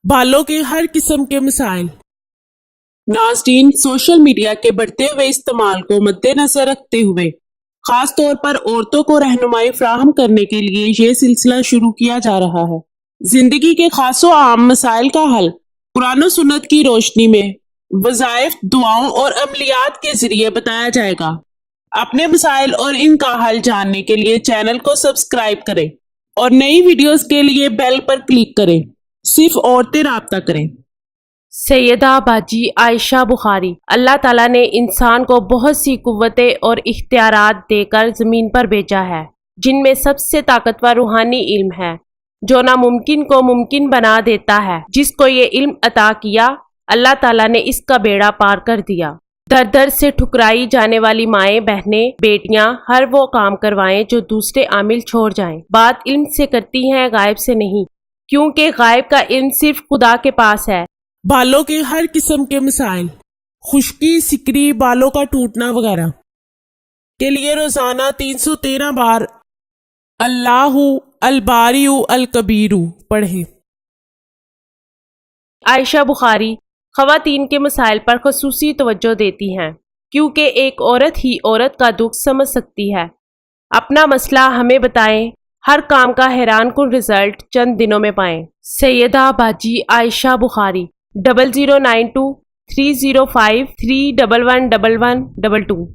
بالوں کے ہر قسم کے مسائل۔ ناظرین، سوشل میڈیا کے بڑھتے ہوئے استعمال کو مد نظر رکھتے ہوئے خاص طور پر عورتوں کو رہنمائی فراہم کرنے کے لیے یہ سلسلہ شروع کیا جا رہا ہے۔ زندگی کے خاص و عام مسائل کا حل قرآن و سنت کی روشنی میں وظائف، دعاؤں اور عملیات کے ذریعے بتایا جائے گا۔ اپنے مسائل اور ان کا حل جاننے کے لیے چینل کو سبسکرائب کریں اور نئی ویڈیوز کے لیے بیل پر کلک کریں۔ صرف عورتیں رابطہ کریں۔ سیدہ باجی عائشہ بخاری۔ اللہ تعالیٰ نے انسان کو بہت سی قوتیں اور اختیارات دے کر زمین پر بھیجا ہے، جن میں سب سے طاقتور روحانی علم ہے، جو ناممکن کو ممکن بنا دیتا ہے۔ جس کو یہ علم عطا کیا، اللہ تعالیٰ نے اس کا بیڑا پار کر دیا۔ در در سے ٹھکرائی جانے والی مائیں، بہنیں، بیٹیاں ہر وہ کام کروائیں جو دوسرے عامل چھوڑ جائیں۔ بات علم سے کرتی ہیں، غائب سے نہیں، کیونکہ غائب کا علم صرف خدا کے پاس ہے۔ بالوں کے ہر قسم کے مسائل، خشکی، سکری، بالوں کا ٹوٹنا وغیرہ کے لیے روزانہ 313 بار اللہ الباری الکبیر پڑھیں۔ عائشہ بخاری خواتین کے مسائل پر خصوصی توجہ دیتی ہیں، کیونکہ ایک عورت ہی عورت کا دکھ سمجھ سکتی ہے۔ اپنا مسئلہ ہمیں بتائیں، ہر کام کا حیران کن رزلٹ چند دنوں میں پائیں۔ سیدہ باجی عائشہ بخاری 0092 305 3111122